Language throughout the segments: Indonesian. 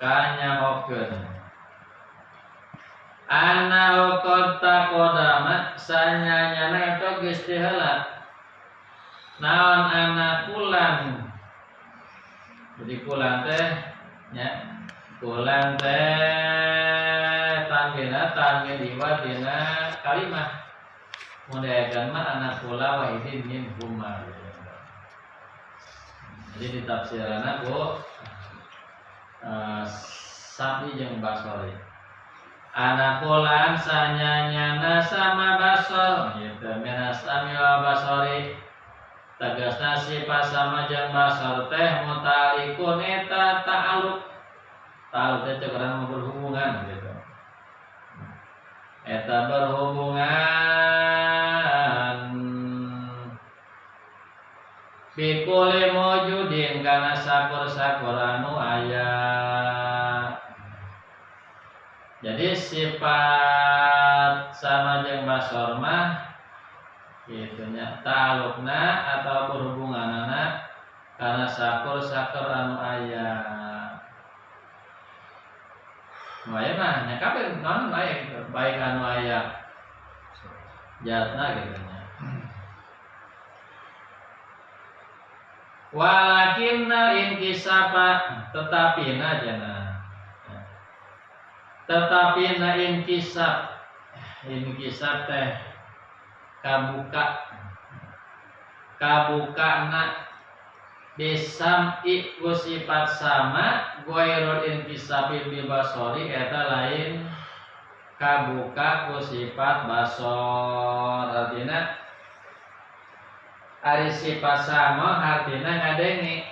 kanyahokeun ana qad kodama sanyanyana eta geus teu heula naon ana kulan jadi kulan teh nya kulan teh tanwin liwat dina kalimah mudayakan mah ana kula wa idin min huma jadi ditafsirana ku Sapi jeung Basori anak kulan sanyanyana sama Basor gitu minasami wa Basori tegasna sifat sama jeung Basor teh mutalikun eta ta'aluk teh cekeran berhubungan gitu eta berhubungan bikuli mujudin kana sakur-sakur anu aya. Jadi sifat sama jeung Basor mah gitunya ta'alukna atau berhubunganana kana sakur-sakur anu aya. Nu aya mah nya kabeh naon aya gitu baik anu aya jatna gitu nya. Walakinna inkisapa tetapina jana tetapina inkisap teh kabukana bisam'i ku sifat sama ghairul inkisapi bil basori eta lain kabuka ku sifat basor artinya ari sifat sama artinya ngadenge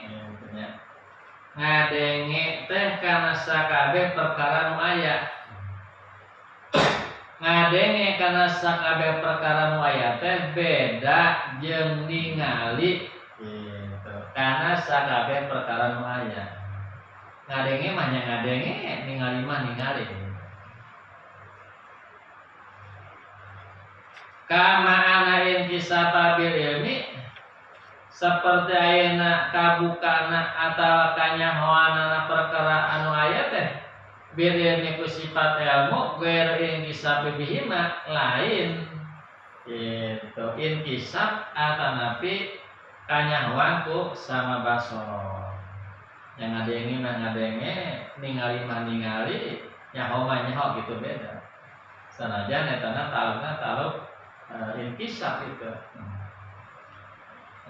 ngadenge teh kana sakabeh perkara nu aya ngadenge kana sakabeh perkara nu aya teh beda jeung ningali gitu kana sakabeh perkara nu aya ngadenge mah nya ngadenge ningali mah ningali kama ana intisaba bil ilmi seperti ayeuna kabukana atawa kanyahoanana perkara anu aya teh bil ilmi ku sifat ilmu ghair intisab bihima lain itu intisab atanapi kanyahoan ku sama basor yang ngadenge mah ngadenge ningali mah ningali nyaho mah nyaho gitu beda sanajan etana taluk intisab itu.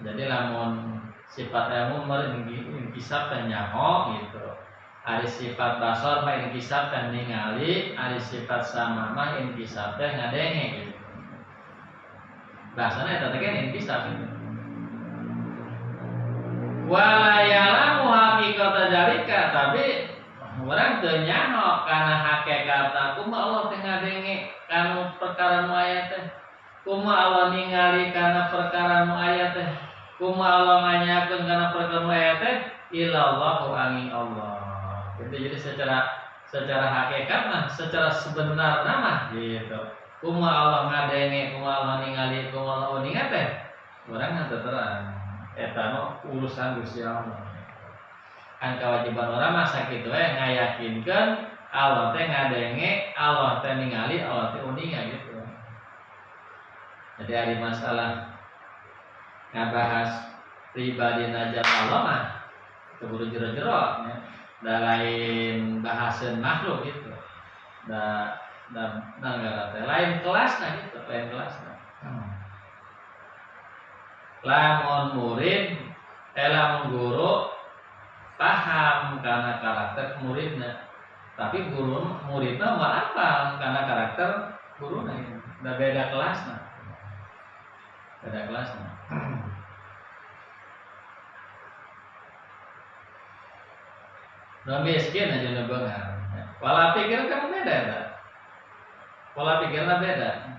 Jadi lamun sifat ilmu intisab teh nyaho gitu. Ari sifat basor mah intisab teh ningali, ari sifat sama mah intisab teh ngadenge gitu. Bahasana eta teh kan intisab gitu. Wala ya'lamu haqiqata dzalika tapi urang teu nyaho kana hakikat kumaha Allah teh ngadenge kanu perkara nu aya teh. Kumaha Allah ningali kana perkara nu aya teh. Kumaha Allah nganyakeun kana perkara nu aya teh illallahu angin Allah. Jadi secara hakikat mah secara sebenarna mah gitu. Kumaha Allah ngadenge, kumaha Allah ningali, kumaha Allah ningat teh urang teu terang. Eta mah urusan Gusti Allah. Kan kewajiban urang mah sakitu we ngayakinkeun Allah teh ngadenge, Allah teh ningali, Allah teh uninga gitu. Jadi ada masalah ngabahas pribadi najat Allah mah keburu jero-jero ya. Da lain bahasan makhluk gitu. Da lain kelasna gitu, lain kelasna. Lamun murid, lamun guru paham karena karakter muridna. Tapi guru muridna mau apa karena karakter guruna gitu. Da beda kelasna. Beda kelasnya. Nu miskin aja nu beunghar. Pola pikir kan beda ya. Pola pikirna beda.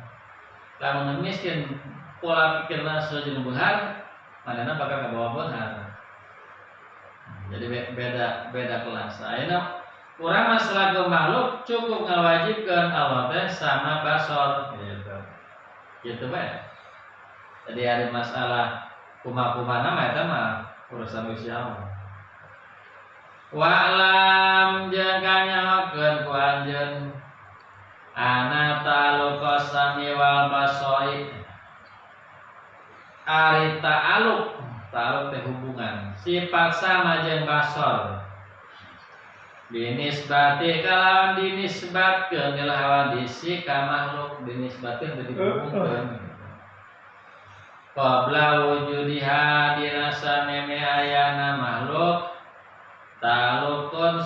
Lamun miskin pola pikirna saja nu beunghar, manehna bakal kabawa beunghar. Jadi beda kelas. Ayeuna urang mah selaku makhluk cukup ngawajibkeun Allah teh sama basor gitu. Gitu bae. Jadi ada masalah kumaha nama eta mah urusan Gusti Allah. Wa'lam jeung ari ta'aluk teh hubungan sifat sama jeung basor binisbati kalawan dinisbatkeun lil hawadisi ka makhluk dinisbatkeun teu dihubungkeun qabla wujudiha dina sameme ayana makhluk ta'alukun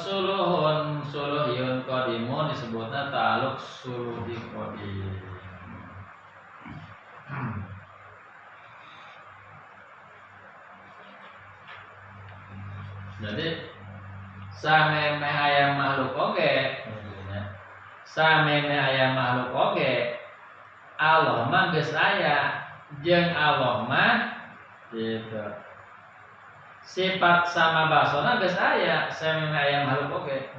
suluhiyun qadimun disebutna ta'aluk suluhi qadim. Jadi sameme aya makhluk oge sameme aya makhluk oge Allah mah geus aya jeung Allah mah gitu sifat sama basona geus aya sameme aya makhluk oge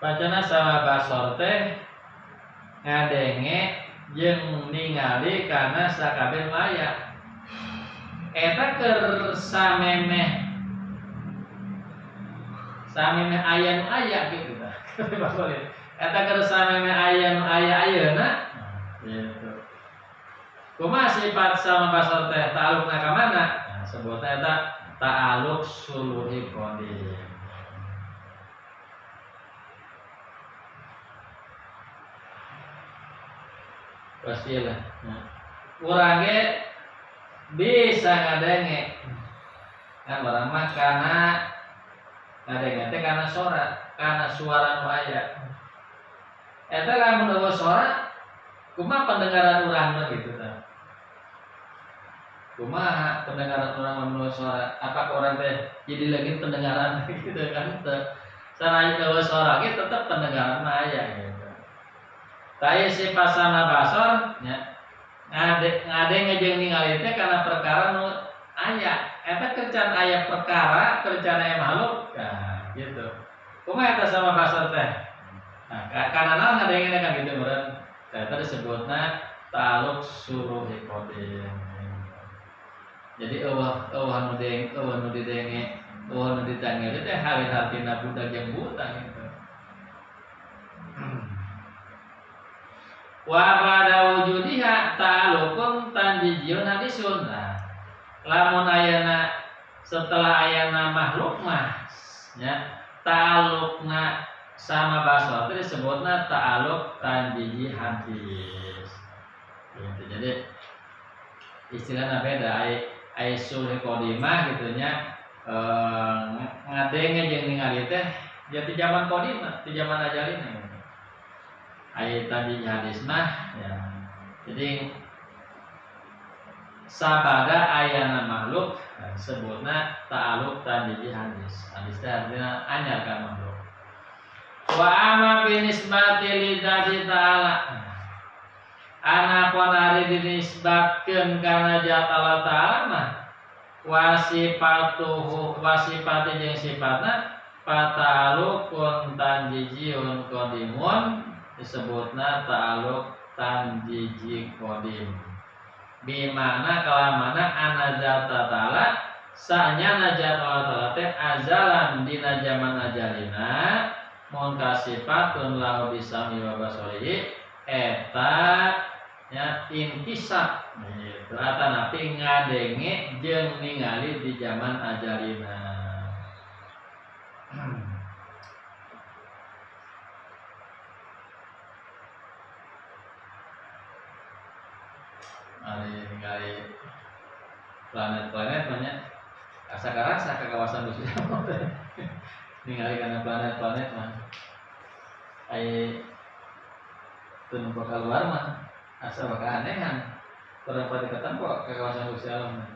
pacana sama basor teh ngadenge jeung ningali kana sakabeh aya eta keur sameme aya nu aya gitu tah. Eta keur sameme aya nu aya ayeuna gitu. Kumaha sifat sama basor teh ta'alukna ka mana? Nah, sebutna eta ta'aluk suluhi qadim. Pastilah. Nah, urang ge bisa ngadenge. Kan urang mah kana ngadenge teh kana suara nu aya. Eta lamun eueuh suara, kumaha pendengaran urang teh gitu tah. Kumaha pendengaran urang mun suara? Apakah orang teh jadi lagi pendengaran gitu kan teh. Sareng eueuh suara ge tetep pendengaran mah aya gitu. Taya sifat sama basor nya ngadenge jeung ningali teh kana perkara nu aya. Eta kerjaan aya perkara, kerjaan aya makhluk, nah gitu. Kumaha eta sama basor teh? Nah, kana naon ngadenge kan gitu meureun. Eta disebutna ta'aluk suluhi qadim. Jadi eueuh nu didenge, eueuh nu ditangge teh halin hartina budak jeung buta gitu. Wa ba'da wujudiha ta'alukun tanjijiyun hadisun. Lamun ayana setelah ayana makhluk mah nya ta'alukna sama basor itu disebutna ta'aluk tanjiji hadis. Gitu. Jadi istilahna beda ai sulh qadimah gitu nya ngadenge jeung ningali teh jadi zaman qadimah, di zaman ajalina. Ai tanjiji hadis mah ya. Jadi sabada ayana makhluk sebutna ta'aluk tanjiji hadis. Hadis teh artinya anyar ka makhluk. Wa amma binisbati lidzati ta'ala. Ana ponari dinisbatkeun kana zat Allah Ta'ala mah wasifati jeung sifatna fata'alukun tanjijiyun qadimun disebutna ta'aluk tanjiji qadim. Bimana kalamana anazata ta'ala sanyana zat Allah Ta'ala teh azalan dina zaman ajalina mun kasifatun lahu bisami wa basarihi eta nya intisab gitu atanapi ngadenge jeung ningali di zaman ajalina. Ari ningali planet-planet banyak asa karasa ke kawasan Gusti Allah teh. Ningali kana planet-planet mah ai teu nu bakal luar mah asa bakal anehan. Kurang pada ketemu ke kawasan Gusti Allah mah.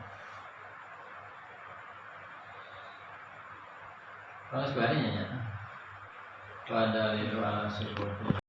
Kalau sebadinya nya. Pada lidu ala subuh.